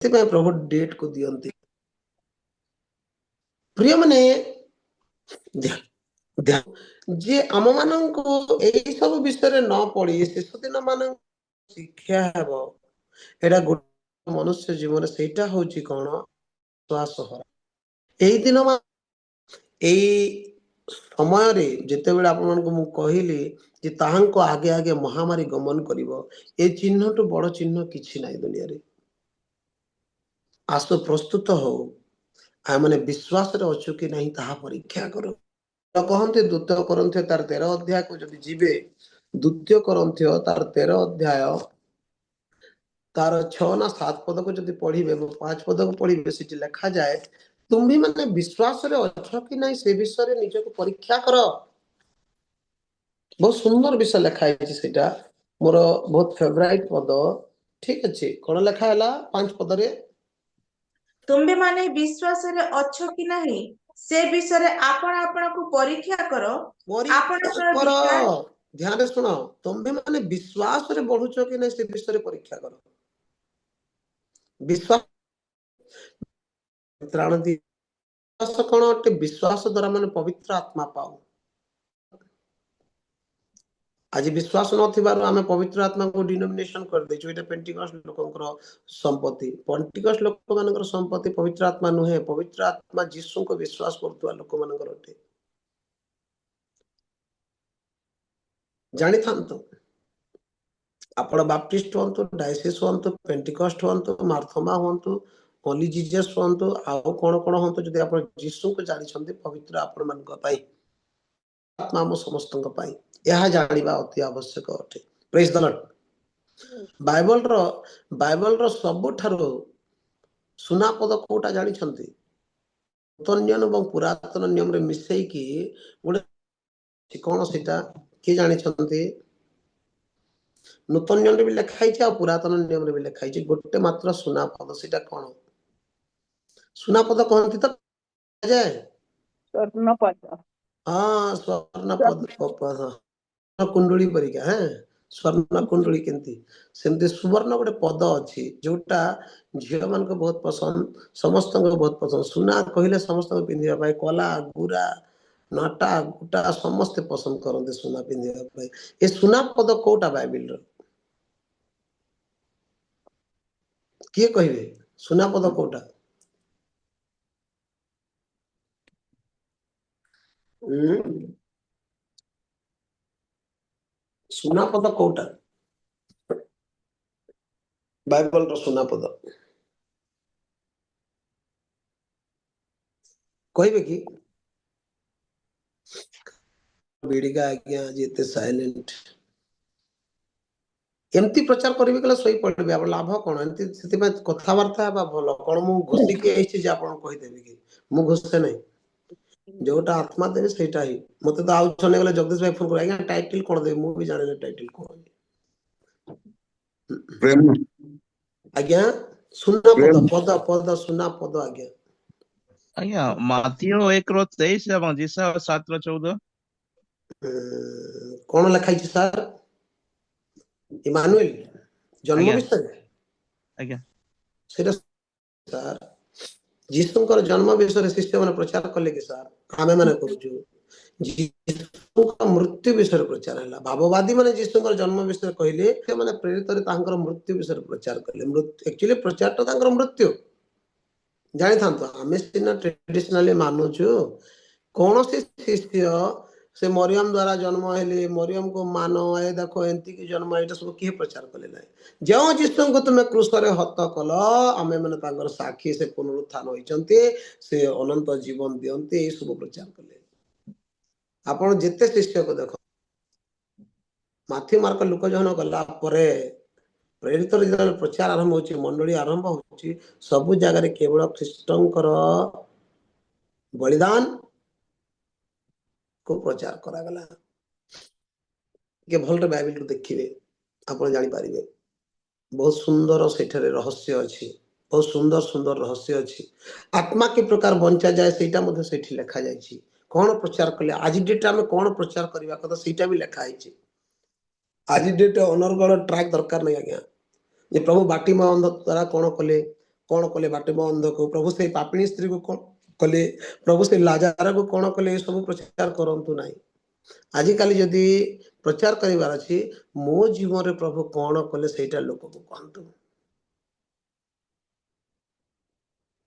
प्रभु date को दियंती प्रिय माने जे आम मानक एई सब विषय न पड़ी शेष दिन मान शिक्षा हेबो एटा गोटे मनुष्य जीवन सेटा होची कोन श्वास एई दिन एई समय रे जेते बेले आपण मानको मु कहिली जे ताहांको आगे आगे महामारी गमन करिवो ए चिन्ह तो बड़ चिन्ह किछि नाही दुनिया रे आसो प्रस्तुत हो आ माने विश्वास रे अछु कि नहीं ताहा परीक्षा करो कहते द्वितीय करंथ्य तार 13 अध्याय को जदि जीवे द्वितीय करंथ्य तार 13 अध्याय तार 6 ना 7 पद को जदि पढ़िबे 5 पद को पढ़िबे सिटी लिखा जाए तुम भी माने विश्वास रे अछ कि नहीं से विषय रे निज को परीक्षा करो बहुत सुंदर विषय लिखा है सेटा मोर बहुत फेवरेट पद ठीक अच्छे कोन लिखा हैला 5 पद रे तुम भी माने विश्वास रे अछ कि नहीं से विषय रे आपण को परीक्षा करो ध्यान सुनो तुम भी माने विश्वास रे बढ़ुचो कि नहीं से विषय रे परीक्षा करो विश्वास त्राण दी कोन अटे विश्वास द्वारा माने पवित्र आत्मा पाओ आज विश्वास नथिबार आमे पवित्र आत्मा को डिनोमिनेशन कर देछु एटा पेंटिकॉस्ट लोकंकर संपत्ति पेंटिकॉस्ट लोक मानकर संपत्ति पवित्र आत्मा नुहे पवित्र आत्मा यीशु को विश्वास करतुआ लोक मानकर अटे जानि थांतो आपण बाप्टिस्ट होंतु डायसिस होंतु पेंटिकॉस्ट होंतु मार्थमा होंतु ओनली जीसस होंतु आउ कोन कोन होंतु जदि आपण यीशु को जानि छथि पवित्र आपण मानक पाई आत्मा हम समस्त पाई यह जानिबा अति आवश्यक अटे प्रेज द लॉर्ड बाइबल रो सब ठारो सुना पद कोटा जानि छथि नूतन नियम एवं पुरातन नियम रे मिसई की गोटे कोन सेटा के जानि छथि नूतन नियम रे भी लिखाई छै आ पुरातन नियम रे भी लिखाई छै गोटे मात्र सुना पद सेटा कोन सुना पद कहंती त जाय स्वर्ण पद हां स्वर्ण पद कुंडली परिका है स्वर्ण कुंडली केंती सेमते सुवर्ण गोटे पद अछि जोटा झियो मान को बहुत पसंद समस्त को बहुत पसंद सुना कहिले समस्त को पिंदिया भाई कला गुरा नाटा गुटा समस्त पसंद करते सुना पिंदिया भाई ए सुना पद कोटा बाइबल रो किए कहिबे सुना पद कोटा सुना पद कोटा बाइबल रो सुना पद कहबे कि बीड़ीगा आज्ञा जेते साइलेंट एमती प्रचार करबे कला सोई पड़बे अब लाभ कोन एमती सेति में कथा वार्ता बा भलो कोन मु घोसी के एछि जे आपन कहि देबे कि मु घोसे नै जोटा आत्मा देबे सेटा ही मते तो आउ छने गले जगदीश भाई फोन कर आज्ञा टाइटल कोन देबे मु भी जाने ना टाइटल कोन प्रेम आज्ञा सुना पद पद सुना पद आज्ञा आज्ञा माथियो 1:23 एवं जिसा 7:14 कोन लिखाई छै सर इमानुएल जन्म विषय आज्ञा सेटा सर जीसुकर जन्म विषय शिष्य माने प्रचार कले कि सर आमे माने करूछु जीसु का मृत्यु विषय प्रचार हला भाववादी माने जीसुकर जन्म विषय कहले से माने प्रेरित रे तांकर मृत्यु विषय प्रचार कले मृत्यु एक्चुअली प्रचार तो तांकर मृत्यु जानि थांतो आमे सिना ट्रेडिशनली मानुछु कोन से शिष्य से मरियम द्वारा जन्म हेले मरियम को मानो ए देखो एंती की जन्म एटा सब के प्रचार कले नै जो जीसु को तुमे क्रूस रे हत्या कल आमे माने तांकर साक्षी से पुनरुत्थान होइचंती से अनंत जीवन दियंती ए सब प्रचार कले आपण जेते शिष्य को देखो माथि मार्क लुक जहन गला परे प्रेरित रे प्रचार आरंभ होची मंडली आरंभ होची सब जगह रे केवल ख्रीष्टंकर बलिदान को प्रचार करा गला के भलटे बाइबल को देखिबे आपण जानि पारिबे बहुत सुंदर सेठरे रहस्य अछि बहुत सुंदर सुंदर रहस्य अछि आत्मा के प्रकार बंचा जाए सेटा मध्ये सेठी लिखा जाय छी कोन प्रचार कले आज डेटा में कोन प्रचार करबा कथा सेटा भी लिखा है छी आज डेटा अनर्गल ट्रैक दरकार नै आज्ञा जे प्रभु बाटी मा अंध द्वारा कोन कले कौन कले बाटे अंध को प्रभु से पापिणी स्त्री को कौन कले प्रभु से लाजार को कौन कले ये सब प्रचार करंतु नाही आजिकाली जदि प्रचार करिवार अछि मो जीवन रे प्रभु कौन कले सेटा लोक को कहंतु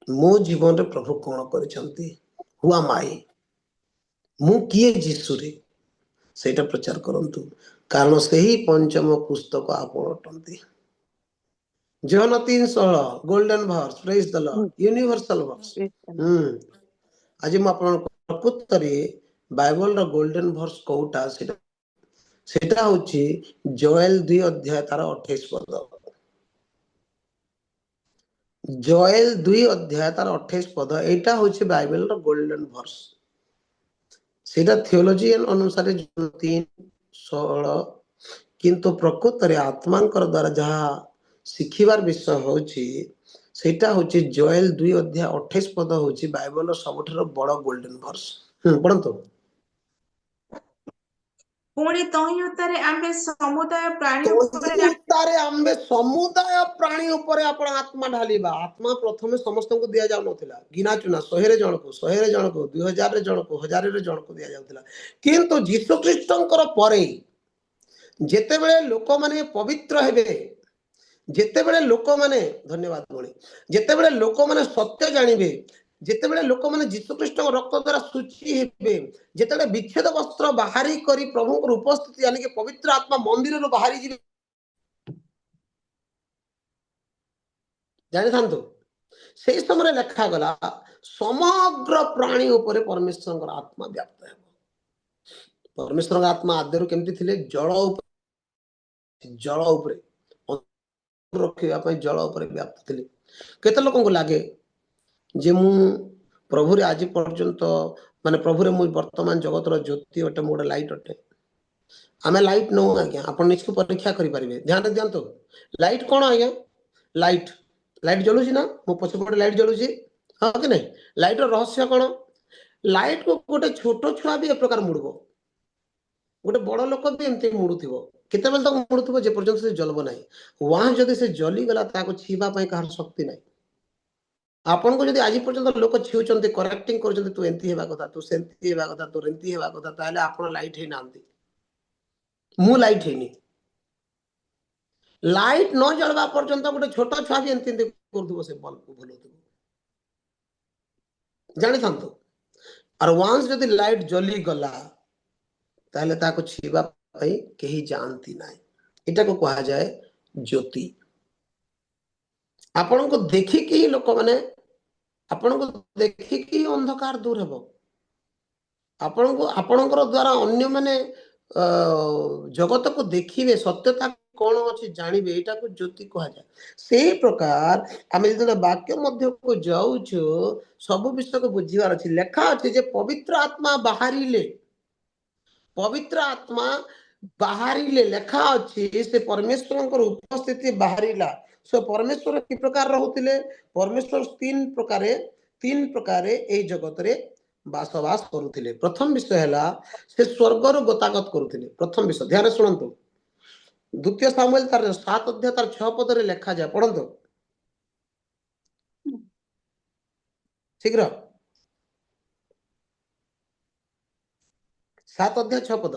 मो जीवन रे प्रभु कौन करिसंती हुआ माई मु किए जीसु रे सेटा प्रचार करंतु कारण सही पंचम पुस्तक आपण अटंती John 3:16 golden verse praise the lord universal verse आज मु आपण प्रकृतरे बाइबल रो गोल्डन वर्स कोटा सेटा होची जोएल 2 अध्याय तार 28 पद जोएल 2 अध्याय तार 28 पद एटा होची बाइबल रो गोल्डन वर्स सेटा थियोलॉजियन अनुसार 3:16 किंतु प्रकृतरे आत्मांकर द्वारा जहा शिखिबार विषय होची सेटा होची जोएल 2 अध्याय 28 पद होची बाइबल रो सबठारो बड़ गोल्डन वर्स पढंतु पुणी तही उतारे आंबे समुदाय प्राणी तारे आंबे समुदाय प्राणी ऊपर आपण आत्मा ढालिबा आत्मा प्रथमे समस्त को दिया जाउ नथिला गिना चुना 100 रे जण को 2000 रे जण को 1000 रे जण को दिया जाउतिला किंतु यीशु ख्रीष्टंकर परे जेते बेले लोक माने पवित्र हेबे जेते बेले लोक माने धन्यवाद भणी जेते बेले लोक माने सत्य जानिबे जेते बेले लोक माने यीशु ख्रीष्ट रक्त द्वारा शुचि हेबे जेते बेले विच्छेद वस्त्र बाहरी करी प्रभु को उपस्थिति यानी कि पवित्र आत्मा मंदिर रो बाहरी जिवे जानि थांतु सेही समय लेखा गला समग्र प्राणी ऊपर परमेश्वर आत्मा व्याप्त है परमेश्वर आत्मा आद्यरु केमती थिले जल ऊपर रखिया पई जल ऊपर व्याप्त थिले केते लोकन को लागे जे मु प्रभु रे आज पर्यंत माने प्रभु रे मु वर्तमान जगत रो ज्योति ओटे मोड लाइट ओटे आमे लाइट नो आज्ञा आपण निष्क परीक्षा करि परिबे ध्यान दियंतो लाइट कोन आज्ञा लाइट लाइट जलुची ना मो पछ पटे लाइट जलुची हां कि नहीं लाइट रो रहस्य कोन लाइट को गोटे छोटो छुआ भी ए प्रकार मुड़बो गोटे बड़ लोक भी एमते मुड़ुथिबो केते बेल तक मुड़ुथिबो जे पर्यंत से जलबो नाही वहां जदी से जली गला ताको छीबा पई कहर शक्ति नाही आपन को जदी आज पर्यंत लोक छिउचंती करेक्टिंग करचंती तू एंती हेबा कथा तू सेंती हेबा कथा तू रेंती हेबा कथा ताले आपन लाइट हे नांती मु लाइट हेनी लाइट न जलबा पर्यंत गोटे छोट छुआ भी एंती एंती करथुबो से बल्ब को भलोथुबो जानि थांतो और वांस जदी लाइट जली गला ताले ताको छीबा पई केही जानती नाही एटा को कहा जाए ज्योति आपण को देखि कि लोक माने आपण को देखि कि अंधकार दूर हेबो आपण को आपणकर द्वारा अन्य माने जगत को देखिबे सत्यता कोन अछि जानिबे एटा को ज्योति कहा जाए सेही प्रकार आमे जदि वाक्य मध्य को जाउछु सब विषय को बुझिवार अछि लेखा अछि जे पवित्र आत्मा बाहरिले लेखा अछि से परमेश्वरंकर उपस्थिति बाहरिला सो परमेश्वर कि प्रकार रहउतिले परमेश्वर तीन प्रकारे ए जगत रे वासवास करुथिले प्रथम विषय हला से स्वर्ग रो गतागत करुथिले प्रथम विषय ध्यान सुनंतु द्वितीय सामुएल तार 7 अध्याय तार 6 पद रे लेखा जाय पढंतु शीघ्र 7 अध्याय 6 पद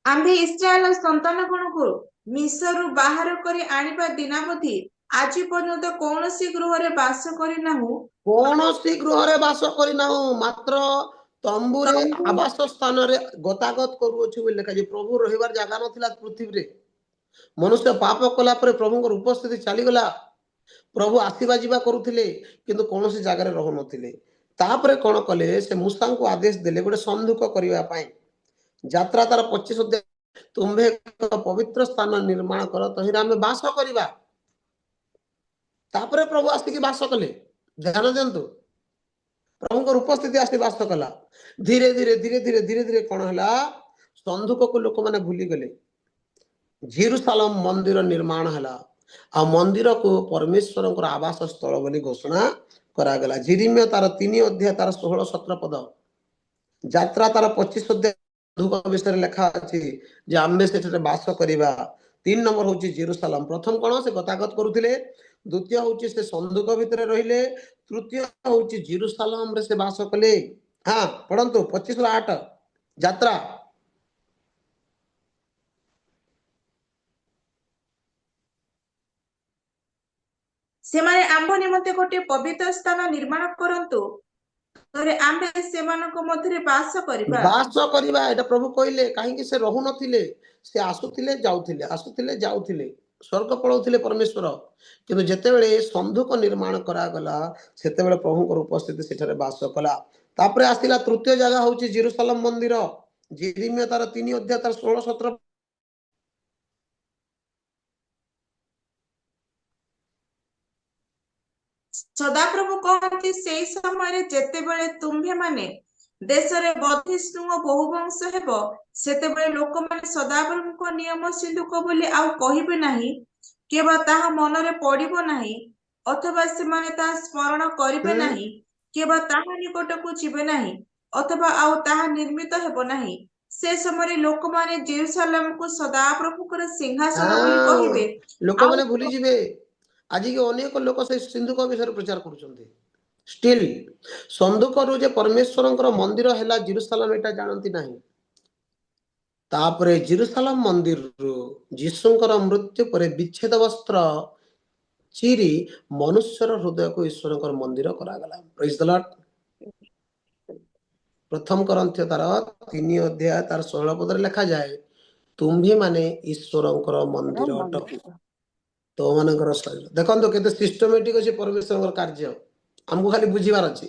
आंबे इस्राएल संतान गण को मिस्रु बाहर करी आनिबा दिनावधि आज पर्यंत कौनसी गृह रे वास करी नाहु कौनसी गृह रे वास करी नाहु मात्र तंबुरे आवास स्थान रे गतागत करूछु बोल लेखा जे प्रभु रहिबार जागा नथिला पृथ्वी रे मनुष्य पाप कला पर प्रभुंकर उपस्थिति चली गला प्रभु आसीबा जीवा करूथिले किंतु कौनसी जागा रे रहु नथिले तापरे कोन कले से मूसा को आदेश देले गोटे संधुक करिवा पई यात्रा तार 25 अध्याय तुम्हे पवित्र स्थान निर्माण कर तहिरा में वास करिवा तापरे प्रभु आसिकी वास कले ध्यान देंतु प्रभुंकर उपस्थिति आसी वास कला धीरे धीरे कोन हला संधुक को लोक माने भूली गले जेरूशलेम मंदिर निर्माण हला आ मंदिर को परमेश्वरंकर आवास स्थल बोली घोषणा करा गला जिरिमिया तार 3 अध्याय तार 16-17 पद यात्रा तार 25 अध्याय संधुक विषय लेखा अछि जे आम्बे सेठरे वास करिवा तीन नंबर हूँ जेरुसालाम प्रथम कौन से गतागत करुले द्वितीय हूँ से संदूक भितर रहिले तृतीय हूँ जेरुसालाम रे से बास कले हाँ पढ़ंतु 25:8 यात्रा ସେମାନେ ଆମ୍ଭ ନିମନ୍ତେ ଗୋଟିଏ ପବିତ୍ର ସ୍ଥାନ ନିର୍ମାଣ କରନ୍ତୁ ପରେ ଆମ୍ଭେ ସେମାନଙ୍କ ମଧ୍ୟରେ ବାସ କରିବା। बास करिबा एटा प्रभु कहले कहीं से रहु नथिले से आसुथिले जाउथिले स्वर्ग पळौथिले परमेश्वर किंतु जेतेबेले संधुक निर्माण करा गला सेतेबेले प्रभुଙ୍କର उपस्थिति सेठारे बास कला तापरे आसिला तृतीय जगह होची जेरुसालेम मंदिर जेरिमिया तार 3 अध्याय तार 16-17 ସଦାପ୍ରଭୁ କହନ୍ତି ସେଇ ସମୟରେ ଯେତେବେଳେ ତୁମ୍ଭେମାନେ ଦେଶରେ ବଧିଷ୍ଣୁ ଓ ବହୁବଂଶ ହେବ ସେତେବେଳେ ଲୋକମାନେ ସଦାପ୍ରଭୁଙ୍କ ନିୟମ ସିନ୍ଧୁକ ବୋଲି ଆଉ କହିବେ ନାହିଁ କେବଳ ତାହା ମନରେ ପଡ଼ିବ ନାହିଁ ଅଥବା ସେମାନେ ତାହା ସ୍ମରଣ କରିବେ ନାହିଁ କେବଳ ତାହା ନିକଟକୁ ଯିବେ ନାହିଁ ଅଥବା ଆଉ ତାହା ନିର୍ମିତ ହେବ ନାହିଁ ସେ ସମୟରେ ଲୋକମାନେ ଜେରୁସାଲେମକୁ ସଦାପ୍ରଭୁଙ୍କର ସିଂହାସନ ବୋଲି କହିବେ लोक माने भूली जिवे आज के अनेक लोक से सिंधुक विषय प्रचार करुचंती स्टिल संधुक रु जे परमेश्वरंकर मंदिर हैला जेरुसालेम एटा जानती नाही तापरे जेरुसालेम मंदिर रु यीशुंकर मृत्यु परे विच्छेद वस्त्र चिरी मनुष्यर हृदय को ईश्वरंकर मंदिर करा गला प्रेज द लॉर्ड प्रथम करंथ्य तार 3 अध्याय तार 16 पद रे लिखा जाए तुम्ही माने ईश्वरंकर मंदिर अट तो मानकर शरीर देखो केते सिस्टमेटिक अछि परमेश्वरंकर कार्य हमको खाली बुझीबार अछि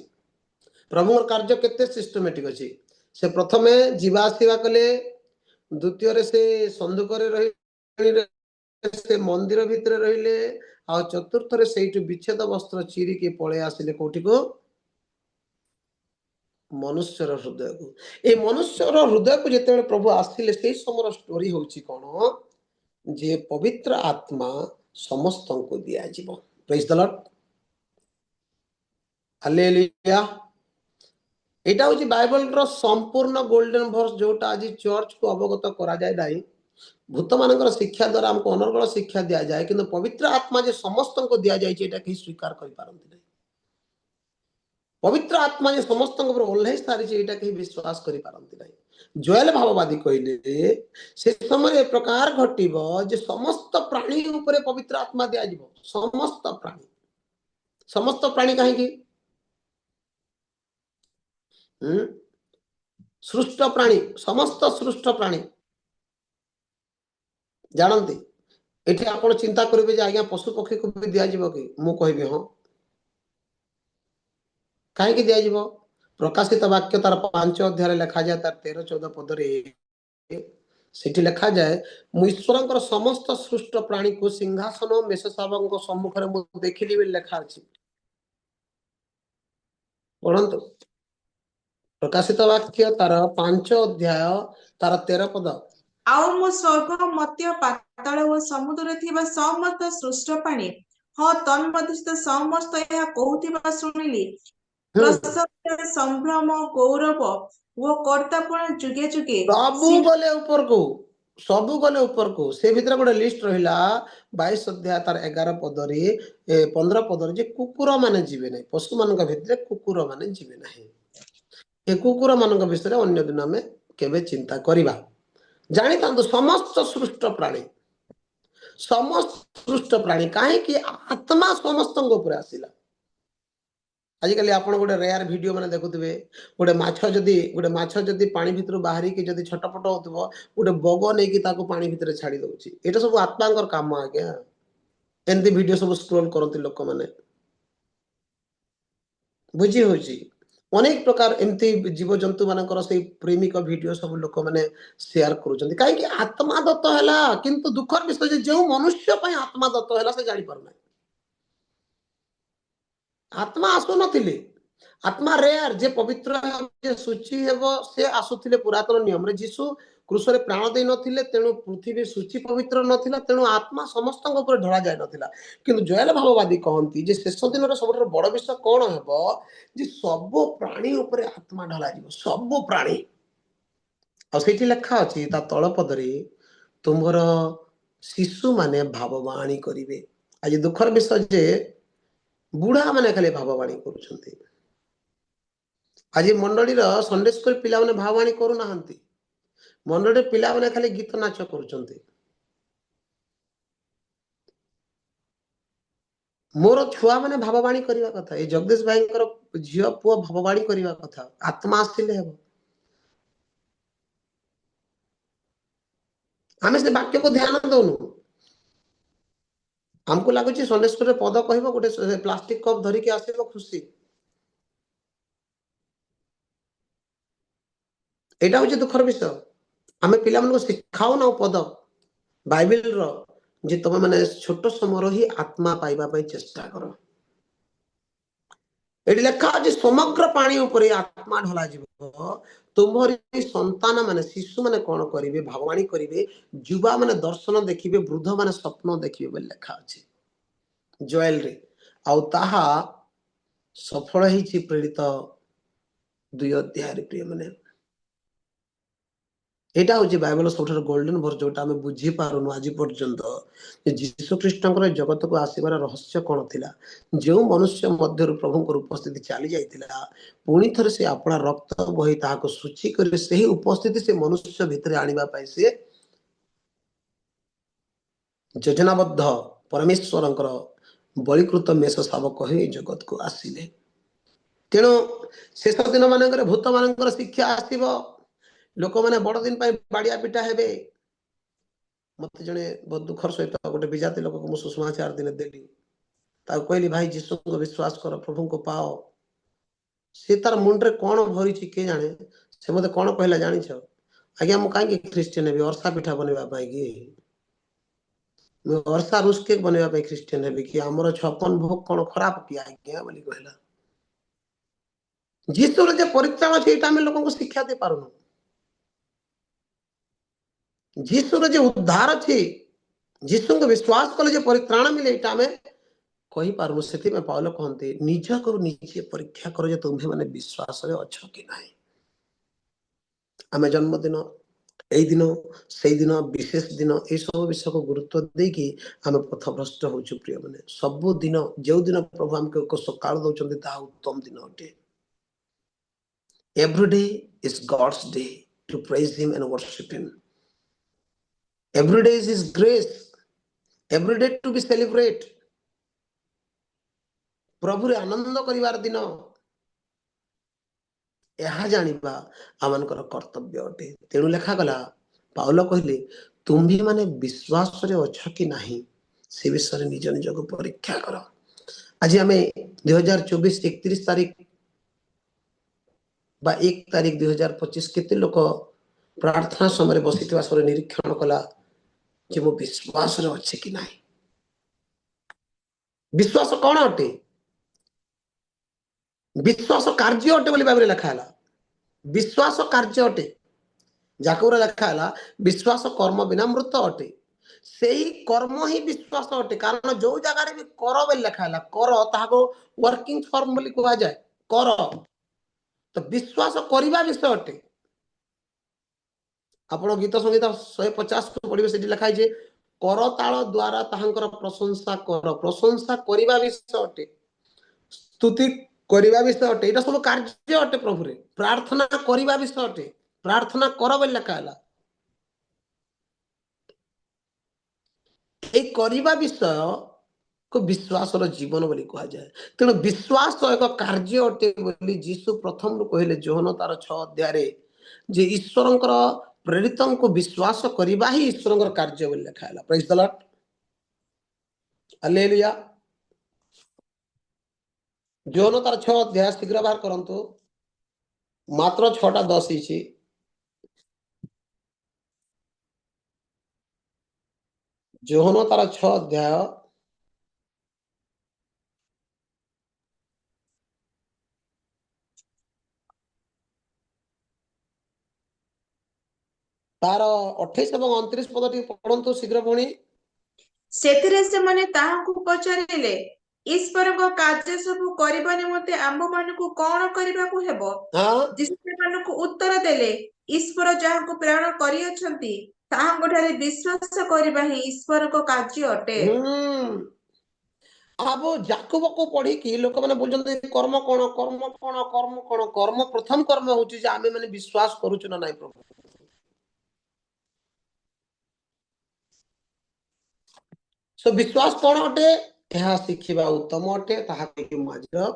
प्रभुर कार्य केते सिस्टमेटिक अछि से प्रथमे जीवा आसीबा कले द्वितीय रे से संदूक रे रही से मंदिर भितर रहिले आ चतुर्थ रे सेइटु विच्छेद वस्त्र चिरी के पळे आसिले कोठी को मनुष्यर हृदय को ए मनुष्यर हृदय को जेते प्रभु आसिले सेई समर स्टोरी होछि कोन जे पवित्र आत्मा समस्त को दिया जीव प्रेज द लॉर्ड हालेलुया एटा होची बाइबल रो संपूर्ण गोल्डन वर्स जोटा आज चर्च को अवगत करा जाय दाई भूत मानकर शिक्षा द्वारा हमको अनर्गल शिक्षा दिया जाए किंतु पवित्र आत्मा जे समस्त को दिया जाय एटा कहीं स्वीकार कर पारंती नहीं पवित्र आत्मा जे समस्त ऊपर ओल्है सारी एटा कहीं विश्वास कर पारंती नहीं जोएल भाववादी कहले से समय प्रकार घटिबो जे समस्त प्राणी ऊपर पवित्र आत्मा दिया जीवो समस्त प्राणी काहे की सृष्ट प्राणी समस्त सृष्ट प्राणी जानते एठी आपण चिंता करिवे जे आज्ञा पशु पक्षी को भी दिया जीवो कि मु कहबी हां काहे कि दिया जीवो प्रकाशित वाक्य तार 5 अध्याय रे लिखा जाय तार 13-14 पद रे सेठी लिखा जाय मु ईश्वरंकर समस्त सृष्ट प्राणी को सिंहासन मेषशावक सम्मुख रे मु देखिली बे लिखा अछि पढंतु प्रकाशित वाक्य तार 5 अध्याय तार 13 पद ଆଉ ମୁଁ ସ୍ୱର୍ଗ ମତ୍ୟ ପାତାଳ ଓ ସମୁଦ୍ରରେ ଥିବା ସମସ୍ତ ସୃଷ୍ଟ ପ୍ରାଣୀ ହଁ ତନ୍ମଧ୍ୟସ୍ଥ ସମସ୍ତ ଏହା କହୁଥିବା ଶୁଣିଲି ପ୍ରଶଂସା ସମ୍ଭ୍ରମ ଗୌରବ ଓ କର୍ତ୍ତାପଣ ଯୁଗେ ଯୁଗେ ସବୁ गले ऊपर को से भीतर गोटे लिस्ट रहिला 22 अध्याय तार 11 पद रे 15 पद रे जे कुकुर माने जीवे नै पशु मानक भितर कुकुर माने जीवे नै ए कुकुर मानक विषय अन्य दिन में केबे चिंता करिबा जानी तांतु समस्त सृष्ट प्राणी काहे कि आत्मा समस्त ऊपर आसिला आजिकल आपण गोटे रेयर वीडियो माने देखुथिबे गोटे माछ जदी पानी भितर बाहरी कि जदी छटपट होतबो गोटे बग नै कि ताको पानी भितर छाडी दउची एटा सब आत्मांकर काम आज्ञा एंदी वीडियो सब स्क्रॉल करंती लोक माने बुझी होची अनेक प्रकार एमती जीव जंतु मानकर से प्रेमिक वीडियो सब लोक माने शेयर करूचंती काहे कि आत्मा दत्त हैला किंतु दुखर विषय जे मनुष्य पय आत्मा दत्त हैला से जानि परना आत्मा आसु नथिले आत्मा रेयर जे पवित्र जे सूची हेबो से आसुथिले पुरातन नियम रे जीसु क्रूस रे प्राण दे नथिले तेनु पृथ्वी सूची पवित्र नथिला तेनु आत्मा समस्त ऊपर ढळा जाय नथिला किंतु जोएल भाववादी कहंती जे शेष दिन रे सबटर बड़ विषय कोन हेबो जे सब प्राणी ऊपर आत्मा ढळा जीवो सब प्राणी आ सेठी लिखा अछि ता तळ पद रे तुमरो शिशु माने भाववाणी करिवे आज दुखर विषय जे बुढ़ा माने खाली भाववाणी करूछंती आज मंडली संडे स्कूल पिला माने भाववाणी करू नाहंती मंडली पिला माने खाली गीत नाच करूछंती मोर छुआ माने भाववाणी करबा कथा ए जगदीश भाईकर झियो पुओ भाववाणी करबा कथा आत्मा आसिले हेबो आमे से वाक्य को ध्यान दउनु हमको लागुची संडे स्कूल रे पद कहबो गोटे प्लास्टिक कप धरि के आसीबो खुशी एटा होची दुखर विषय आमे पिला मन को सिखाउ ना पद बाइबल रो जे तुम माने छोट समरो ही आत्मा पाइबा पई चेष्टा करो एडी लेखा जे समग्र पानी ऊपर आत्मा ढला जीवो तुम्हारी संतान माने शिशु माने कोन करिवे भगवानी करिवे युवा माने दर्शन देखिबे वृद्ध माने स्वप्न देखिबे बोल लेखा अछि जोएल रे आउ ताहा सफल हिची प्रेरित 2 अध्याय रे प्रिय माने एटा होची बाइबल सबठार गोल्डन वर्स जोटा हमें बुझी पारुनु आज पर्यंत जीसु ख्रीष्टंकर जगत को आसीबार रहस्य कोन थिला जो मनुष्य मध्य प्रभुंकर उपस्थिति चली जाइतिला पुणी थरे से अपना रक्त बही ताहाको सूची करे सही उपस्थिति से मनुष्य भितरे आनिबा पाई से योजनाबद्ध परमेश्वरंकर बलिकृत मेष शावक हे जगत को आसीले तेणु शेष दिन मानकर भूत मानकर शिक्षा आसीबो लोक माने बड़ दिन पाई बाड़िया पिटा हेबे मत जने बहुत दुखर सहित गोटे विजाति लोक को सुसमाचार दिन देली ता कहली भाई जीसु को विश्वास कर प्रभु को पाओ से तार मुंडरे कोन भरी छि के जाने से मते कोन कहला जानि छ आज्ञा मु काई क्रिश्चियन हेबी अरसा पिठा बनेबा पाई कि मु अरसा रुस केक बनेबा पाई क्रिश्चियन हेबी कि हमर 56 भोग कोन खराब कि आज्ञा बोली कहला जीसु रे जे परित्राण छै एटा हम लोगन को शिक्षा दे पारुनु जीसु रे जे उद्धार अछि जीसु को विश्वास कले जे परित्राण मिले एटा में कहि पारु सेति में पाउलो कहंते निज को निजे परीक्षा करो जे तुम्हे माने विश्वास रे अछो कि नाही आमे जन्मदिन एई दिन सेई दिन विशेष दिन ए सब विषय को गुरुत्व दे कि आमे पथभ्रष्ट होछु प्रिय माने सब दिन जे दिन प्रभु हमके को सकाळ दउचंती ता उत्तम दिन अटे every day is God's day to praise him and worship him every day is his grace every day to be celebrate प्रभु रे आनंद करिवार दिन यह जानिबा आमनकर कर्तव्य अटे तेणु लेखा गला पाउलो कहले तुम्ही माने विश्वास रे अछ कि नाही से विषय रे निज निज को परीक्षा करो आज हमें 2024 31 तारीख बा 1 तारीख 2025 केते लोक प्रार्थना समय बसितवा सरे निरीक्षण कला जे मो विश्वास रे अछि कि नाही विश्वास कोन अटे विश्वास कार्य अटे बोली बाइबल लिखा हला विश्वास कार्य अटे जाकोरा लिखा हला विश्वास कर्म बिना मृत अटे सेही कर्म ही विश्वास अटे कारण जो जगह रे भी कर बोली लिखा हला कर ताको वर्किंग फॉर्म बोली कहवा जाय कर तो विश्वास करिबा विषय अटे आपण गीत संगीत 150 को पढिबे सेठी लिखा जे करताल द्वारा ताहांकर प्रशंसा करिबा विषय अटे स्तुति करिबा विषय अटे एटा सब कार्य अटे प्रभु रे प्रार्थना करिबा विषय अटे प्रार्थना कर बोली लिखा हला ए करिबा विषय को विश्वास रो जीवन बोली कहा जाय तेणु विश्वास एक कार्य अटे बोली जीसु प्रथम रो कहले जोहन तार 6 अध्याय रे जे ईश्वरंकर प्रेरितन को विश्वास करिबा ही ईश्वरंकर कार्य बोली लिखा हला praise the Lord hallelujah Johan तार 6 अध्याय शीघ्र बाहर करंतु मात्र 6टा 10 हिची जोहन तार 6 अध्याय तार 28 एवं 29 पद टी पढंतु शीघ्र पुणी सेथिरे से माने ताहाकु पचारिले ईश्वर को कार्य सब करिबा निमते आम्भ मानकु कोन करिबाकु हेबो हां जिसे मानकु उत्तर देले ईश्वर जाहाकु प्रेरण करि अछंती ତାହାଙ୍କଠାରେ ବିଶ୍ୱାସ କରିବା ହିଁ ଈଶ୍ୱରଙ୍କ କାର୍ଯ୍ୟ ଅଟେ। अब जाकब को पढ़ी कि लोक मैंने बोलते कर्म कौन कर्म कौन कर्म कौन कर्म प्रथम कर्म होची जे आमे माने विश्वास करूछु ना नाही प्रभु सो विश्वास कौन अटे यह शिखिबा उत्तम अटे ताहा कि माजर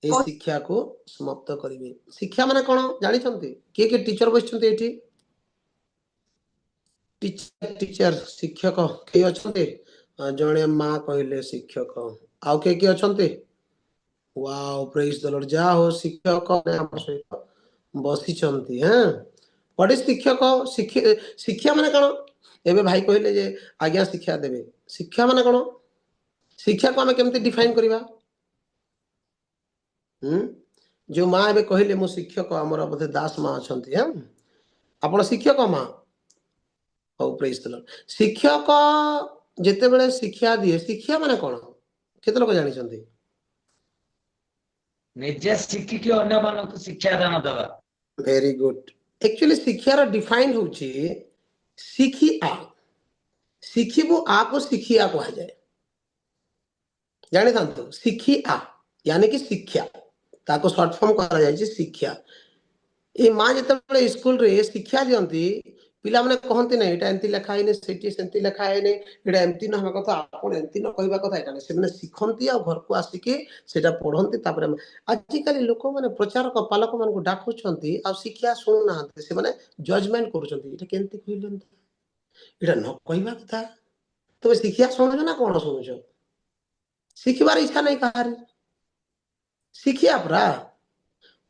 ए शिक्षा को समाप्त करिवे शिक्षा माने कोन जानि छथि के टीचर बसछथि एठी टीचर टीचर शिक्षक के अछथि जणे मां कहले शिक्षक आउ के अछथि वाओ प्रेज द लॉर्ड जा हो शिक्षक ने हम सहित बसी छथि हैं व्हाट इज शिक्षक शिक्षा माने कोन एबे भाई कहले जे आज्ञा शिक्षा देबे शिक्षा माने कोन शिक्षा को हमें केमते डिफाइन करिवा जो माँ एबे कहले मो शिक्षक हमर बोधे दास माँ अछंती हैं आपण शिक्षक माँ हो प्रेज द लॉर्ड शिक्षक जेते बेले शिक्षा दिए शिक्षा माने कोन केते लोक जानि छथि निजे शिक्षिकी अन्य मानक शिक्षा दान दवा वेरी गुड एक्चुअली शिक्षा रो डिफाइन होची शिखी आ शिखिबु आ को शिखिया को जाए जानि थांतो शिखी आ यानी कि शिक्षा ताको शॉर्ट फॉर्म करा जाय छी शिक्षा ए मां जते स्कूल रे शिक्षा दियंती पिला माने कहंती नै एटा एंती लिखा हैने सेठी सेंती लिखा हैने एटा एंती न हम कथा आपण एंती न कहबा कथा एटा से माने सिखंती आ घर को आसी के सेटा पढंती तापर आजि काली लोक माने प्रचारक पालक मान को डाकु छंती आ शिक्षा सुनु नाहंती से माने जजमेंट करू छंती एटा केंती कहिलन एटा न कहबा कथा तो शिक्षा सुनु ना कोन सुनु शिखिबार इच्छा नै कहार शिखिया परा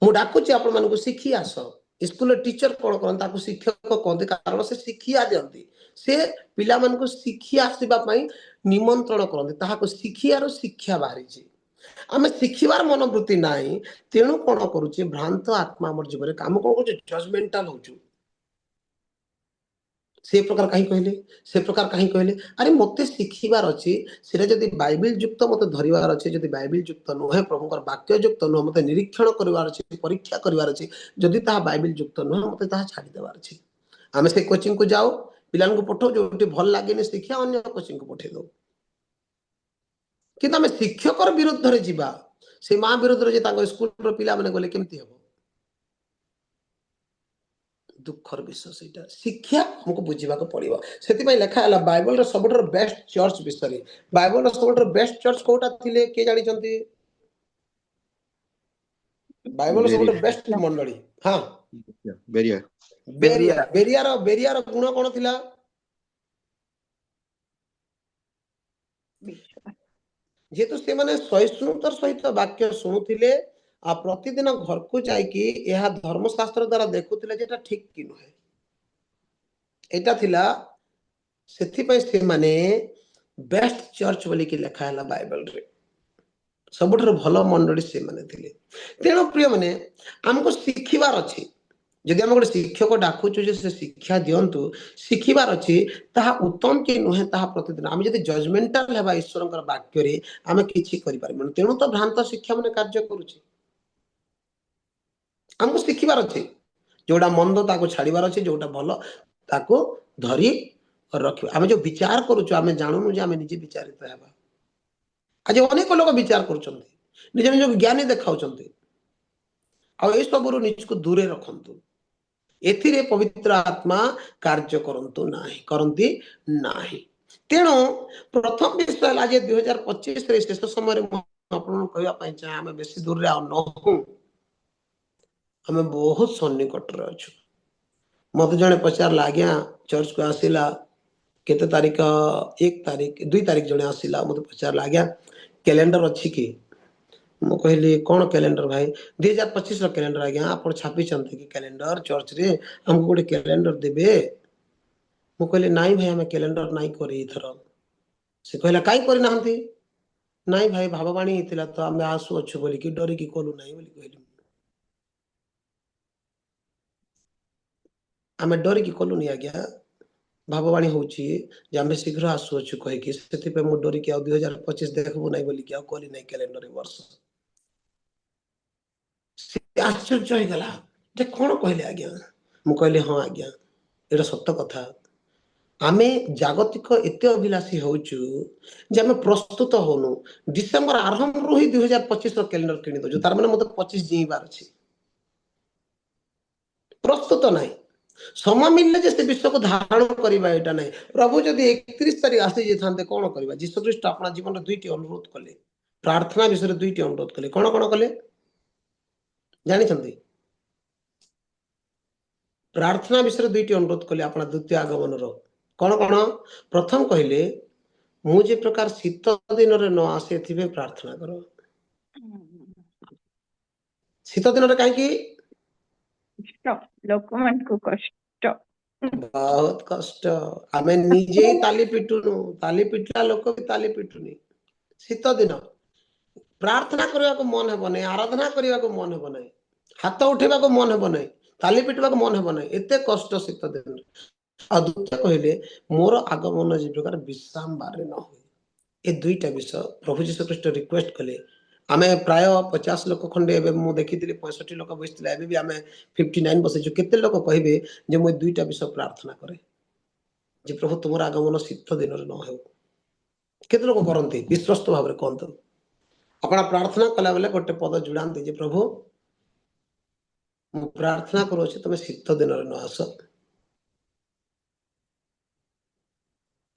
मु डाकुची आपण मानको शिखि आस स्कूल टीचर कोन करन ताको शिक्षक कहते कारण से शिखिया दियंती से पिला मानको शिखि आसीबा पई निमंत्रण करन ताहाको शिखियारो शिक्षा बाहरी छी आमे शिखिबार मनोवृत्ति नाही तेणु कोन करूची भ्रांत आत्मा हमर जीवन काम कोन करूची जजमेंटल होचू से प्रकार कहीं कहले अरे मते शिखिबार अछि सेटा जदि बाइबल युक्त मते धरिबार अछि जदि बाइबल युक्त नहे प्रभुकर वाक्य युक्त न मते निरीक्षण करिवार अछि परीक्षा करिवार अछि जदि ता बाइबल युक्त न मते ता छाडी देबार अछि आमे से कोचिंग को जाओ पिलान को पठो जोटी भल लागेनी शिक्षा अन्य कोचिंग को पठे दो किंतु आमे शिक्षकर विरुद्ध रे जिबा से मां विरुद्ध रे जे ताको स्कूल रो पिला माने गले केमती हेबो दुखर विषय सेटा शिक्षा हमको बुझीबा को पड़िबो सेति पई लिखा हला बाइबल रो सबटर बेस्ट चर्च विषय बाइबल रो सबटर बेस्ट चर्च कोटा थिले के जानि चंती बाइबल रो सबटर बेस्ट मंडली हां बेरिया बेरिया रो गुण कोन थिला जेतु से माने सहिष्णुतार सहित वाक्य सुनुथिले आ प्रतिदिन घर को जाई कि यह धर्मशास्त्र द्वारा देखुथिले जेटा ठीक कि नहे एटा थिला सेथि पई से माने बेस्ट चर्च बोली कि लिखा हला बाइबल रे सबठर भलो मंडली से माने थिले तेनो प्रिय माने हमको शिखिबार अछि यदि हम गोटे शिक्षक डाकुछु जे से शिक्षा दियंतु शिखिबार अछि ताहा उत्तम के नुहे ताहा प्रतिदिन हम यदि जजमेंटल हेबा ईश्वरकर वाक्य रे हम किछि करि परबन तेनु तो भ्रांत शिक्षा माने कार्य करूछि हमको शिखिबार अछि जोडा मंद ताको छाड़ीबार अछि जोडा भलो ताको धरी रखिबा हम जो विचार करूछु हम जाननु जे हम निजे विचारित हेबा आज अनेक लोक विचार करूछंती निज निज ज्ञानी देखाउछंती आ ए सबरु निजको दूरे रखंतु एथिरे पवित्र आत्मा कार्य करंतु नाही करंती नाही तेणु प्रथम विषय आज 2025 रे शेष समय रे आपण कहया पई चाहे हम बेसी दूर रे आ न हो हम बहुत सन्निकट रे अछु मते जने पचार लाग्या चर्च को आसीला केते तारीख 1 तारीख 2 तारीख जने आसीला मते पचार लाग्या कैलेंडर अछि कि मो कहली कौन कैलेंडर भाई 2025 रो कैलेंडर आज्ञा आपण छापी चंती कि कैलेंडर चर्च रे हमको गोटे कैलेंडर देबे मो कहली नाई भाई हम कैलेंडर नाई करी इथर से कहला काई करी नाहंती नाई भाई भाववाणी हितिला तो हम आसु अछु बोली कि डरी कि कोलु नाई बोली कहली हम डरी कि कोलु नि आज्ञा भाववाणी होची जे हम शीघ्र आसु अछु कहि कि सेति पे मो डरी कि 2025 देखबो नाई बोली कि कोली नाई कैलेंडर वर्ष आश्चर्य हो गला जे कौन कहले आज्ञा मु कहले हां आज्ञा एटा सत्य कथा आमे जागतिक एते अभिलाषी होचु जे आमे प्रस्तुत होनु डिसेंबर आरंभ रु ही 2025 रो कैलेंडर किनि दो तार माने मते 25 जीवार अछि प्रस्तुत नाही समय मिलले जे से विश्व को धारण करिबा एटा नाही प्रभु जदी 31 तारिख आसी जे थांते कोन करिबा यीशु ख्रीष्ट अपना जीवन रे दुईटी अनुरोध कले प्रार्थना विषय दुईटी अनुरोध कले कोन कले जानि छथि प्रार्थना विषय दुईटी अनुरोध कले अपना द्वितीय आगमन रो कोन प्रथम कहले मु जे प्रकार शीत दिन रे न आसे थिबे प्रार्थना करो शीत दिन रे काहे की लोक मन को कष्ट बहुत कष्ट आमे निजे ही ताली पिटला लोक भी ताली पिटुनी शीत दिन प्रार्थना करबा को मन हेबो नै आराधना करबा को मन हेबो नै हाथ उठेबा को मन हेबो नै ताली पिटबा को मन हेबो नै एते कष्ट शीत दिन आ दूसरा कहले मोर आगमन जे प्रकार विश्राम बारे न हो ए दुईटा विषय प्रभु जीशु ख्रीष्ट रिक्वेस्ट कले आमे प्राय 50 लोक खंडे एबे मु देखिथिले 65 लोक बसिथिले एबे भी आमे 59 बसे जो केते लोक कहिबे जे मु दुईटा विषय प्रार्थना करे जे प्रभु तुमर आगमन शीत दिन रे न हो केते लोक करंती विश्वस्त भाबरे कोंतो अपना प्रार्थना कला बेले गोटे पद जुड़ांती जे प्रभु मु प्रार्थना करो छी तमे शीत दिन रे न आसो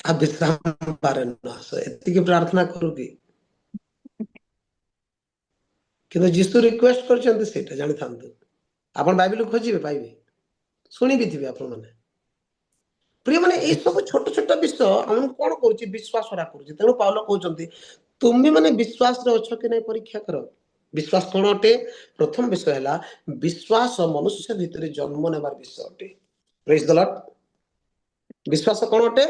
आ विश्राम बारे न आसो एतिके प्रार्थना करू की किंतु जीसु रिक्वेस्ट करछन्ते सेटा जानि थांतु आपण बाइबल खोजिबे पाइबे सुनी भी थिबे आपण माने प्रिय माने ए सब छोट छोट विषय हम कोन करूची विश्वास रा करूची तेनु पाउलो कहउचन्ती तुमे माने विश्वास रे अछ कि नै परीक्षा करो विश्वास कोन अटे प्रथम विषय हला विश्वास मनुष्य भितरे जन्म नेबार विषय अटे प्रेज द लॉर्ड विश्वास कोन अटे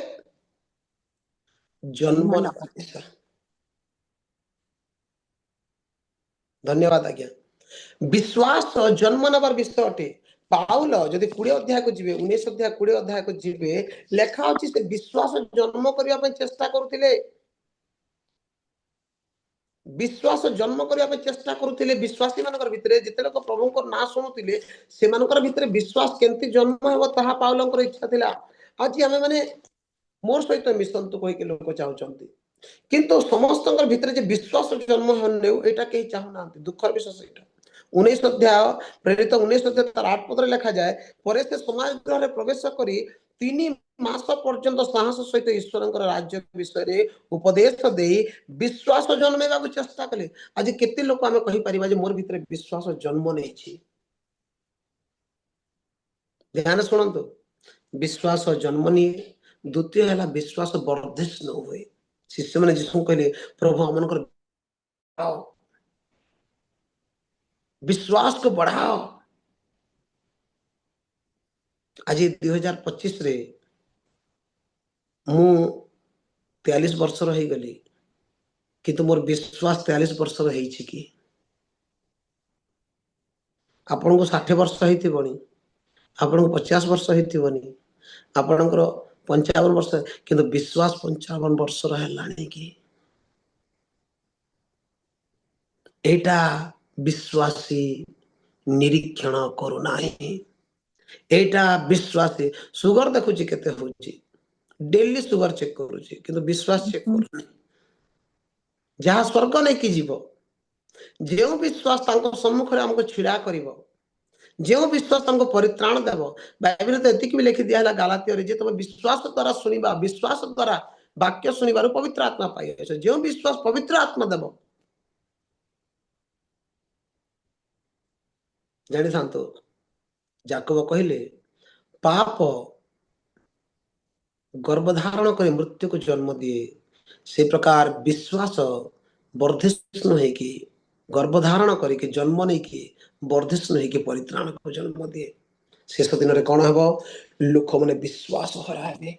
जन्म नेबार विषय धन्यवाद आज्ञा विश्वास जन्म नेबार विषय अटे पाउल जदि 20 अध्याय को जिबे 19 अध्याय 20 अध्याय को जिबे लेखा अछि से विश्वास जन्म करिया पे चेष्टा करूतिले विश्वास जन्म करिया पे चेष्टा करूतिले विश्वासी मानकर भितरे जते लोक प्रभु को ना सुनुतिले से मानकर भितरे विश्वास केंति जन्म हेबो ताहा पाउलंकर इच्छा थिला आज हमें माने मोर सहित मिशन तो कहि के लोक चाहउचंती किंतु समस्तंकर भितरे जे विश्वास जन्म हने एटा केही चाहनांती दुखर विश्वास एटा 19 अध्याय प्रेरित 19 अध्याय तार 8 पद लिखा जाए परे से समाज गृह रे प्रवेश करी 3 मास पर्यंत साहस सहित ईश्वरंकर राज्य विषय रे उपदेश देई विश्वास जन्मेबा को चेष्टा कले आज केते लोक आमे कहि परिबा जे मोर भितरे विश्वास जन्म नै छी ध्यान सुनंतु विश्वास जन्म नि द्वितीय हला विश्वास वर्धिष्णु होय शिष्य माने जिसु कहले प्रभु हमनकर विश्वास को बढ़ाओ आज 2025 रे मु 43 वर्ष रही गली किंतु मोर विश्वास 43 वर्ष रही छी कि आपन को 60 वर्ष हेति बणी आपन को 50 वर्ष हेति बणी आपन को 55 वर्ष किंतु विश्वास 55 वर्ष रहलानी कि एटा विश्वासी निरीक्षण करू नाही एटा विश्वासी सुगर देखुची केते होची डेली सुगर चेक करूची किंतु विश्वास चेक करूनी जहा स्वर्ग नै कि जीव जेउ विश्वास तांको सम्मुख रे हमको छिड़ा करिवो जेउ विश्वास तांको परित्राण देबो बाइबल तो एतिक भी लिखि दिया हला गलातिया रे जे तुम विश्वास द्वारा सुनिबा विश्वास द्वारा वाक्य सुनिबार पवित्र आत्मा पाइबो जेउ विश्वास पवित्र आत्मा देबो जानि थांतो जाकब कहले पाप गर्भधारण कर मृत्यु को जन्म दिए से प्रकार विश्वास वर्धिष्णु है कि गर्भधारण करके जन्म नहीं कि वर्धिष्णु है कि परित्राण को जन्म दिए शेष दिन रे कोन हेबो लोक माने विश्वास हराबे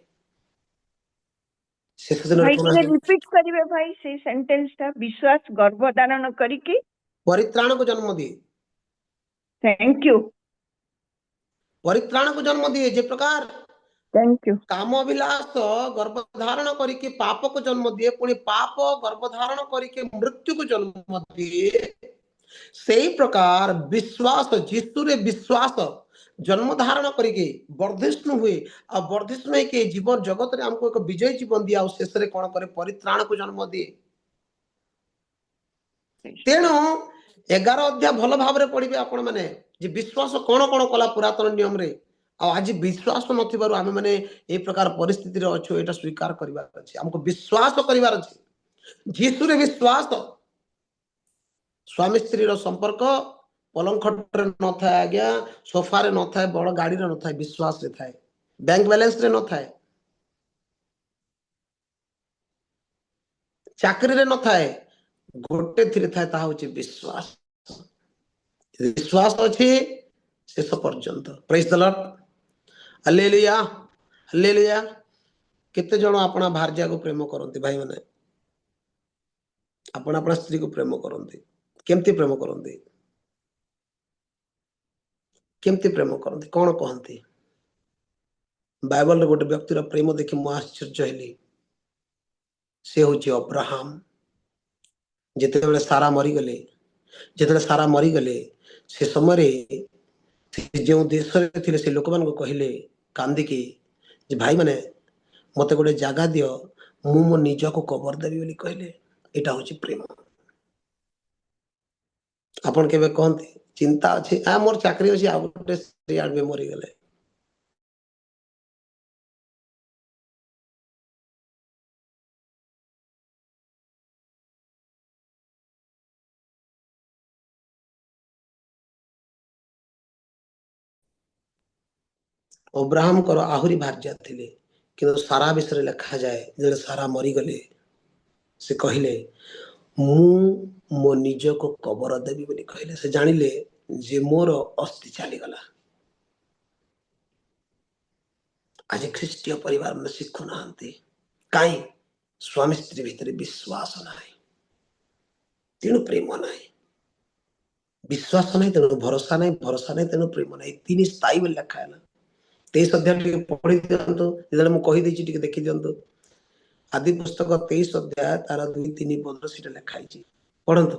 शेष दिन रे भाई कोन टिके हेबो रिपीट करिवे भाई से सेंटेंस ता विश्वास गर्भधारण करिके परित्राण को जन्म दिए थैंक यू परित्राण को जन्म दिए जे प्रकार थैंक यू काम अभिलाष गर्भधारण करके पाप को जन्म दिए पुणी पाप गर्भधारण करके मृत्यु को जन्म दिए से प्रकार विश्वास जीसु रे विश्वास जन्म धारण करके वर्धिष्णु हुए आ वर्धिष्णु के जीवन जगत रे हमको एक विजय जीवन दिया और शेष रे कोन करे परित्राण को जन्म दिए तेणु 11 अध्याय भल भाव रे पढ़िबे आपण माने जे विश्वास कोन कोन कला पुरातन नियम रे आ आज विश्वास नथिबारु आमे माने ए प्रकार परिस्थिति रे अछो एटा स्वीकार करिवार अछि हमको विश्वास करिवार अछि यीशु रे विश्वास स्वामी स्त्री रो संपर्क पलंग खट रे न थाए आज्ञा सोफा रे न थाए बड़ गाड़ी रे न थाए विश्वास रे थाए बैंक बैलेंस रे न थाए चाकरी रे न थाए गोटे थिरे थाए ता होची विश्वास विश्वास अछि शेष पर्यंत praise the Lord hallelujah hallelujah केते जण आपना भार्या को प्रेम करंती भाई माने आपण अपना स्त्री को प्रेम करंती केमती प्रेम करंती केमती प्रेम करंती कोन कहंती बाइबल रे गोटे व्यक्ति रो प्रेम देखि मु आश्चर्य हेली से होची अब्राहम जेते बेले सारा मरी गले जेते सारा मरी गले से समय रे जो देश रे थिले से लोक मान को कहिले कांदी की जे भाई माने मते गोटे जागा दियो मु मो निज को कबर देबी बोली कहले एटा होची प्रेम आपण केबे कहंती चिंता अछि आ मोर चाकरी अछि आ गोटे स्त्री आडबे मरी गले अब्राहम कर आहुरी भार्या थिले किंतु सारा विषय लिखा जाए जे सारा मरी गले से कहले मु मो निज को कबर देबी बोली कहले से जानिले जे मोर अस्थि चली गला आज ख्रीष्टीय परिवार में शिखु नांती काई स्वामी स्त्री भितर विश्वास नाही तेणु प्रेम नाही विश्वास नाही तेणु भरोसा नाही तेणु प्रेम नाही तीन स्थायी बोली लिखा है 23 अध्याय टिके पढ़ी दियंतु जेले मु कहि देछि टिके देखि दियंतु आदि पुस्तक 23 अध्याय तार 2-3 पद सीटा लिखा है पढ़ंतु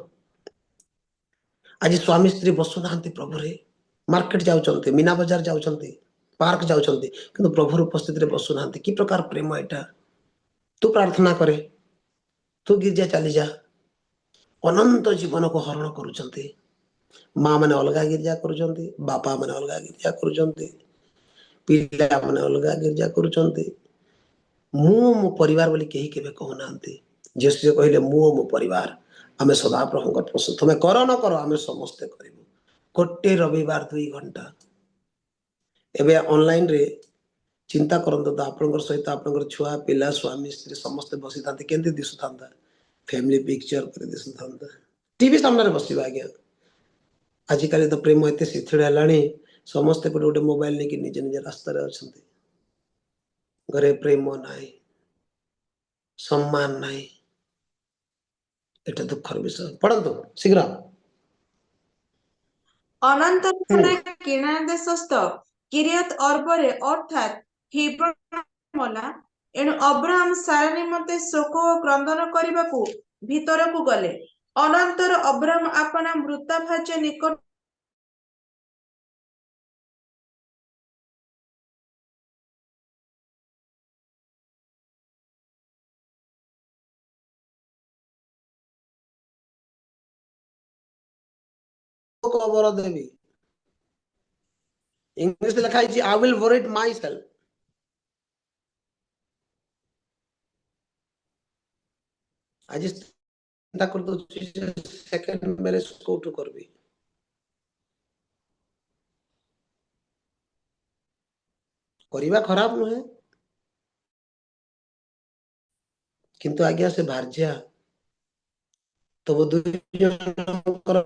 आज स्वामी स्त्री बसु नांती प्रभु रे मार्केट जाउचंती मीना बाजार जाउचंती पार्क जाउचंती किंतु प्रभु उपस्थिति रे बसु नांती की प्रकार प्रेम एटा तू प्रार्थना करे तू गिरजा चली जा अनंत जीवन को हरण करूचंती मां माने अलगा गिरजा करूचंती बापा माने अलगा गिरजा करूचंती पिला माने अलगा गिरजा करूचंती मु मो परिवार बोली केही केबे कहू नांती जेसु कहले मु मो परिवार आमे सदा प्रभु प्रसन्न तुमे करो न करो आमे समस्त करिबु कोटे रविवार 2 घंटा एबे ऑनलाइन रे चिंता करंतो तो आपनकर सहित आपनकर छुआ पिला स्वामी स्त्री समस्त बसी थांते केंति दिसु थांता फैमिली पिक्चर करे दिसु थांता टीवी सामने रे बसिबा आज्ञा आजि काली तो प्रेम एते शिथिल हलाणी समस्त गोटे गोटे मोबाइल नेकी निज निज रास्ता रे अछंती घरे प्रेम नाही सम्मान नाही एटा दुखर विषय पढ़ंतु शीघ्र अनंतर केनान देशस्थ किरियत अर्बरे अर्थात हिब्रोन मला एणु अब्राहम सारा निमंते शोक ओ क्रंदन करबाकू भीतरकू गले अनंतर अब्राहम अपना मृता भाज्य निकट कबर देवी इंग्लिश लिखा है आई विल वॉरेट माई सेल्फ आज चिंता कर दो सेकंड मैरिज को उठू करबी करिबा खराब नुहे किंतु आज्ञा से भार्या तो दुई जनकर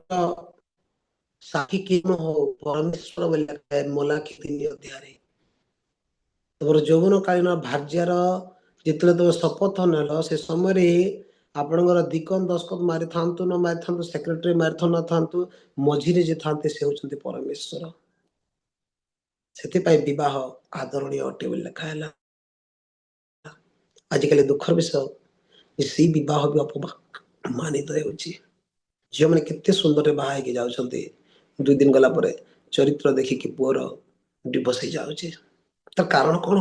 साखी किम हो परमेश्वर बोले मलाखी 3 अध्याय तोर यौवन कालीन भार्यार जितले तुम शपथ नेल से समय आपणकर दिकन दस्खत मारी थांतु न मारी थांतु सेक्रेटरी मारी न थांतु मझिरे जे थांते से होचंती परमेश्वर सेति विवाह आदरणीय अटे बोली लिखा है आजिकल दुखर विषय से विवाह भी अपमानित होची झील मैंने केते सुंदर बाहा के जाउछंती 2 दिन गला परे चरित्र देखिकी पुअर डिवोर्स हो जाउछे तो कारण कोन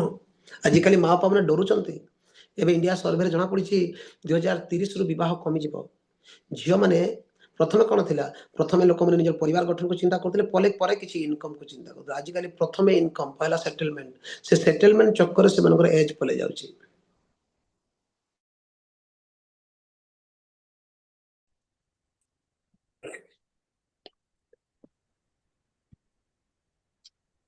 आजिकली माँ बापा मैंने डरुचंती एबे इंडिया सर्वे जना पड़ी 2030 रु विवाह कमी जीव झियो माने प्रथम कौन थिला प्रथम लोक मैंने निज परिवार गठन को चिंता करते पले परे किसी इनकम को चिंता करते आजिकली प्रथम इनकम पहला सेटलमेंट से सेटलमेंट चक्कर से मनकर एज पले जाउची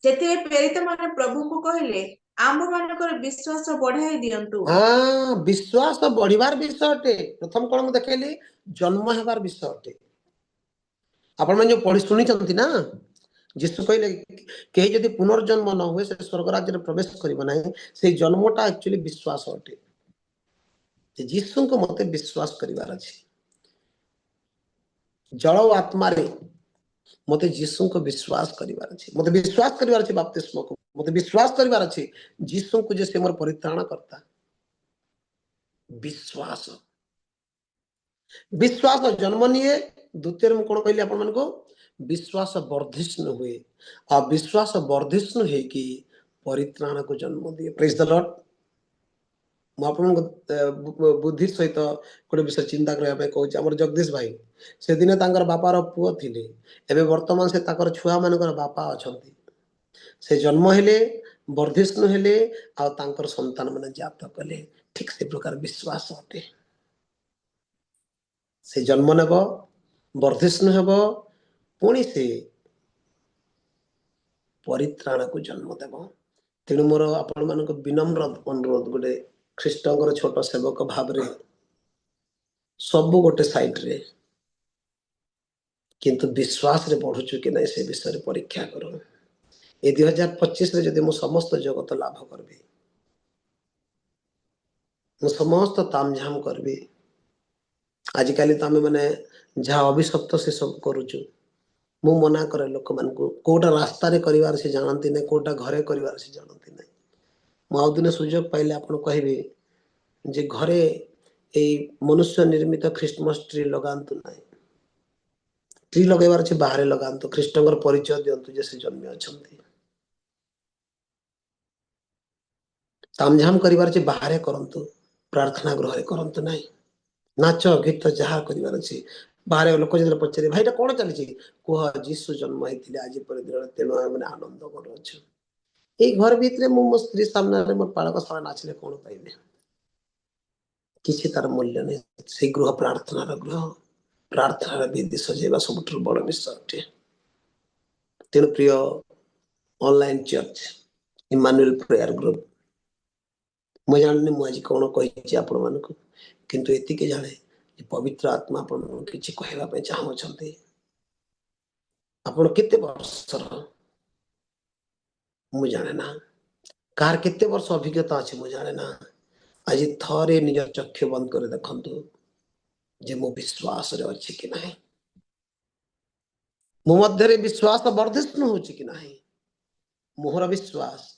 जेते प्रेरित माने प्रभु को कहले आंभ मानकर विश्वास बढ़ाई दियंतु हाँ विश्वास बढ़िबार विषय अटे प्रथम कौन मु देखैली जन्म हेबार विषय अटे आपण मन जो पढ़ी सुनी चंती ना जीशु कहले कहीं जदि पुनर्जन्म न हुए से स्वर्ग राज्य में प्रवेश करिबो नाही से जन्मटा एक्चुअली विश्वास अटे जे जीशु को मते विश्वास करिवार अछि जड़ और आत्मा रे मते जीशु को विश्वास करिवार अछि मते विश्वास करिवार अछि बपतिस्मा को मते विश्वास करिवार अछि जीशु को जे से मोर परित्राण करता विश्वास विश्वास जन्म निये द्वितीय में कौन कहली आपण मन को विश्वास वर्धिष्णु हुए आ विश्वास वर्धिष्णु है कि परित्राण को जन्म दिए प्रेज द लॉर्ड मु आपण बुद्धि सहित गोटे विषय चिंता करबा कहूँ हमर जगदीश भाई से दिने तांकर बापार पुओ थिले एबे वर्तमान से ताकर छुआ मानकर बापा अछंती से जन्म हेले वर्धिष्णु हेले आ तांकर संतान माने जात कले ठीक से प्रकार विश्वास होते से जन्म नेब वर्धिष्णु हेब पुणी से परित्राण को जन्म देव तेणु मोर आपण मान विनम्र अनुरोध गोटे ख्रीष्टर छोट सेवक भाव सब गोटे साइड रे किंतु विश्वास रे बढ़ुचु कि नहीं से विषय परीक्षा करो ए 2025 रे जदि मु समस्त जगत लाभ करबी मु समस्त तामझाम करबी आजिकल तो आम मैंने जहाँ अभिशप्त से सब करुचु मु मना करे लोक मान को कोटा रास्ता रे करिवार से जानती नहीं कोटा घरे करिवार से जानती नहीं मु आउ दिन सुजोग पाइले आपण कहबी जे घरे ए मनुष्य निर्मित क्रिसमस ट्री लगांतु नहीं ट्री लगेबार अछि बाहर लगांतु ख्रीष्टंगर परिचय दियंतु जे से जन्म अछंती तामझाम करिवार अछि बाहर करंतु प्रार्थना गृह रे करंतु नहीं नाच गीत जहाँ कर बाहर लोक जो पचारे भाई कौन चली कह जीशु जन्म होते आज पर दिन तेणु मैंने आनंद करुच ये घर भितर मो स्त्री सामने मोर पाड़क सारा नाचले कौन पाइबे किसी तार मूल्य नहीं से गृह प्रार्थनार गृह प्रार्थनार विधि सजेवा सब बड़ विषय अटे तेणु प्रिय online church Emmanuel prayer group मुझे जानी मुझे कौन कही आपण मान किंतु एतिके जाने पवित्र आत्मा आपण किछि कहबा पे चाहउछंती आपण केते वर्षर मु जाने ना कार केते वर्ष अभिज्ञता अछि मु जाने ना आज थरे निज चक्षु बंद कर देखंतु जे मो विश्वास रे अछि कि नाही मो मध्य रे विश्वास वर्धिष्णु होछि कि नाही मोहर विश्वास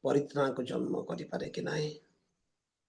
परित्राण को जन्म करि पारे कि नाही